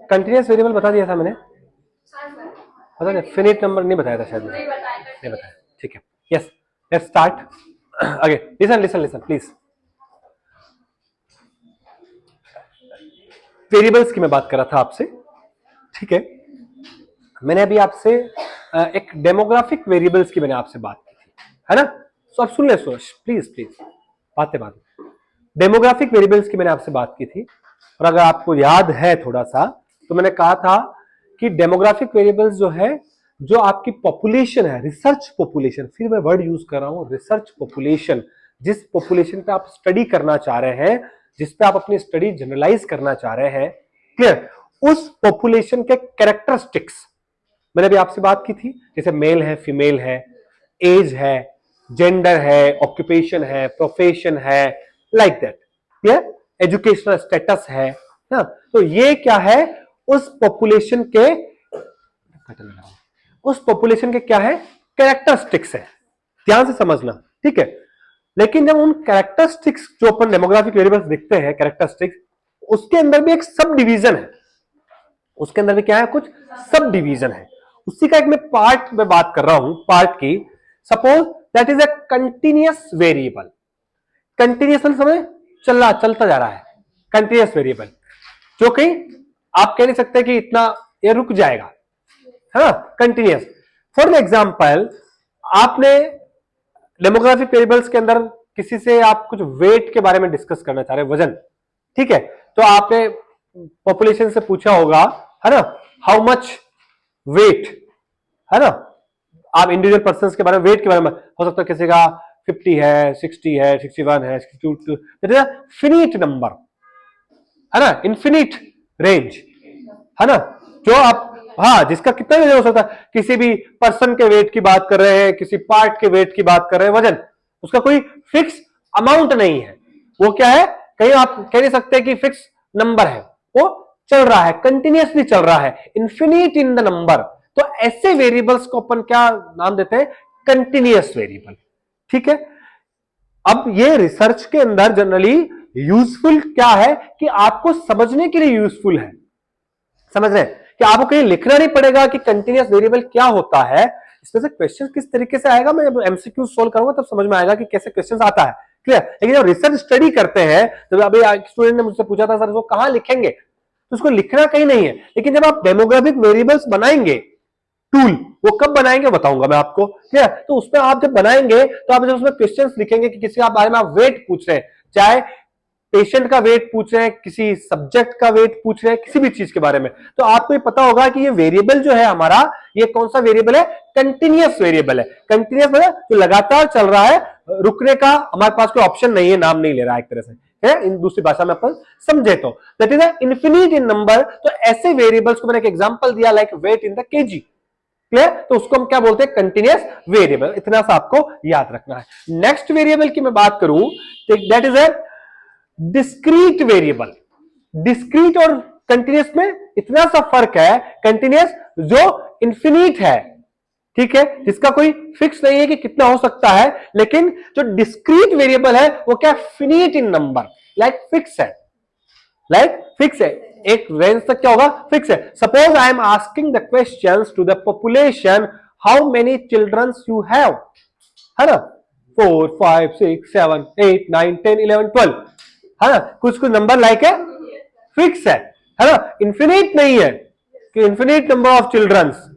Continuous variable बता दिया था मैंने, पता नहीं फिनिट नंबर नहीं बताया था शायद, नहीं बताया, ठीक है। Yes, let's start again. Listen listen listen please. Variables की मैं बात कर रहा था आपसे, ठीक है। मैंने अभी आपसे एक डेमोग्राफिक वेरिएबल्स की मैंने आपसे बात की थी, है ना। तो आप सुन ले सुरेश, प्लीज प्लीज, बातें बात। डेमोग्राफिक वेरिएबल्स की मैंने आपसे बात की थी, और अगर आपको याद है थोड़ा सा, तो मैंने कहा था कि डेमोग्राफिक वेरिएबल्स जो है, जो आपकी पॉपुलेशन है, रिसर्च पॉपुलेशन, फिर मैं वर्ड यूज कर रहा हूं रिसर्च पॉपुलेशन, जिस पॉपुलेशन पे आप स्टडी करना चाह रहे हैं, जिस पे आप अपनी स्टडी जनरलाइज करना चाह रहे हैं, क्लियर, उस पॉपुलेशन के कैरेक्टरिस्टिक्स मैंने भी आपसे बात की थी। जैसे मेल है, फीमेल है, एज है, जेंडर है, ऑक्यूपेशन है, प्रोफेशन है, like that, clear, educational status है ना। तो ये क्या है, उस पॉपुलेशन के क्या है, कैरेक्टरिस्टिक्स है, ध्यान से समझना, ठीक है। लेकिन जब उन कैरेक्टरिस्टिक्स जो अपन डेमोग्राफिक वेरिएबल्स देखते हैं, कैरेक्टरिस्टिक्स, उसके अंदर भी एक सब डिवीजन है, उसके अंदर भी क्या है, कुछ सब डिवीजन है। उसी का एक मैं पार्ट में बात कर रहा हूं, पार्ट की। Suppose that is a continuous variable, continuous समझ, चलता जा रहा है, कंटिन्यूअस वेरिएबल, जो कहीं आप कह नहीं सकते कि इतना ये रुक जाएगा, है ना, कंटिन्यूअस। फॉर एग्जाम्पल, आपने डेमोग्राफिक वेरिएबल्स के अंदर किसी से आप कुछ वेट के बारे में डिस्कस करना चाह रहे हैं, वजन, ठीक है। तो आपने पॉपुलेशन से पूछा होगा, है ना, हाउ मच वेट, है ना। आप इंडिविजुअल पर्सन के बारे में, वेट के बारे में, हो सकता है किसी का 50 है, 60 है, 61 है, 62, फिनिट नंबर, है ना, इन्फिनिट रेंज, है ना, जो आप, हाँ, जिसका कितना भी हो सकता है। किसी भी पर्सन के वेट की बात कर रहे हैं, किसी पार्ट के वेट की बात कर रहे हैं, वजन, उसका कोई फिक्स अमाउंट नहीं है। वो क्या है, कहीं आप कह नहीं सकते कि फिक्स नंबर है, वो चल रहा है, कंटिन्यूअसली चल रहा है, इन्फिनिट इन द नंबर। तो ऐसे वेरिएबल्स को अपन क्या नाम देते हैं, कंटिन्यूअस वेरिएबल, ठीक है। अब ये रिसर्च के अंदर जनरली यूजफुल क्या है, कि आपको समझने के लिए यूजफुल है, समझ रहे हैं, कि आपको कहीं लिखना नहीं पड़ेगा कि कंटिन्यूअस वेरिएबल क्या होता है। इसमें से क्वेश्चन किस तरीके से आएगा, मैं जब एमसीक्यू सोल्व करूंगा तब समझ में आएगा कि कैसे क्वेश्चन आता है, क्लियर। लेकिन जब रिसर्च स्टडी करते हैं, तो अभी स्टूडेंट ने मुझसे पूछा था, सर वो कहां लिखेंगे, तो उसको लिखना कहीं नहीं है। लेकिन जब आप डेमोग्राफिक वेरिएबल्स बनाएंगे टूल, वो कब बनाएंगे बताऊंगा मैं आपको, ठीक है। तो उसमें आप जब बनाएंगे, तो आप जब उसमें क्वेश्चंस लिखेंगे कि किसी बारे में आप वेट पूछ रहे हैं, चाहे पेशेंट का वेट पूछ रहे हैं, किसी सब्जेक्ट का वेट पूछ रहे हैं, किसी भी चीज के बारे में, तो आपको ये पता होगा कि ये वेरिएबल जो है हमारा, ये कौन सा वेरिएबल है, कंटिन्यूअस वेरिएबल है। कंटिन्यूअस मतलब जो लगातार चल रहा है, रुकने का हमारे पास कोई ऑप्शन नहीं है, नाम नहीं ले रहा है एक तरह से, है, इन दूसरी भाषा में अपन समझे तो that is infinite in number. तो ऐसे वेरिएबल्स को मैंने एक एग्जांपल दिया, like weight in the kg, clear. तो उसको हम क्या बोलते हैं, कंटिन्यूअस वेरिएबल, इतना सा आपको याद रखना है। नेक्स्ट वेरिएबल की मैं बात करूं, that is a discrete variable. Discrete और कंटिन्यूअस में इतना सा फर्क है, कंटिन्यूअस जो इंफिनिट है, ठीक है, जिसका कोई फिक्स नहीं है कि कितना हो सकता है, लेकिन जो डिस्क्रीट वेरिएबल है वो क्या, finite in number, like fix है, लाइक फिक्स है, एक रेंज तक क्या होगा, फिक्स है। Suppose I am asking the questions to the population, how many childrens you have, है ना, 4 5 6 7 8 9 10 11 12, है ना, कुछ कुछ नंबर लाइक है, फिक्स है ना, इंफिनिट नहीं है कि इंफिनिट नंबर ऑफ चिल्ड्रंस,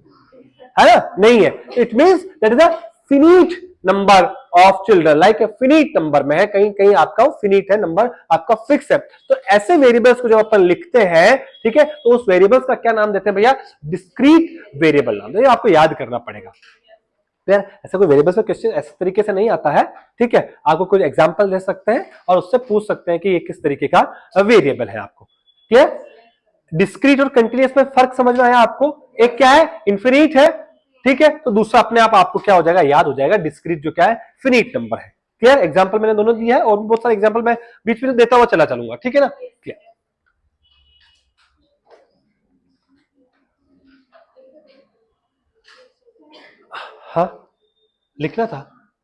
है ना, नहीं है। It means that is a finite number of children, like a finite number में है, कहीं कहीं आपका फिनिट है नंबर, आपका फिक्स है। तो ऐसे वेरिएबल्स को जब अपन लिखते हैं, ठीक है, तो उस वेरिएबल्स का क्या नाम देते हैं भैया, डिस्क्रीट वेरिएबल नाम देते हैं, आपको याद करना पड़ेगा। ऐसा कोई वेरिएबल्स में क्वेश्चन ऐसे तरीके से नहीं आता है, ठीक है। आपको कुछ एग्जांपल दे सकते हैं और उससे पूछ सकते हैं कि ये किस तरीके का वेरिएबल है, आपको क्लियर। डिस्क्रीट और कंटिन्यूअस में फर्क समझ में आया आपको, एक क्या है, इन्फिनिट है, ठीक है, तो दूसरा अपने आप आपको क्या हो जाएगा, याद हो जाएगा, डिस्क्रीट जो क्या है, फिनिट नंबर है, क्लियर। एग्जांपल मैंने दोनों दिया है, और भी बहुत सारे एग्जांपल मैं बीच में देता हुआ चला चलूंगा, ठीक है ना, क्लियर। हाँ, लिखना था।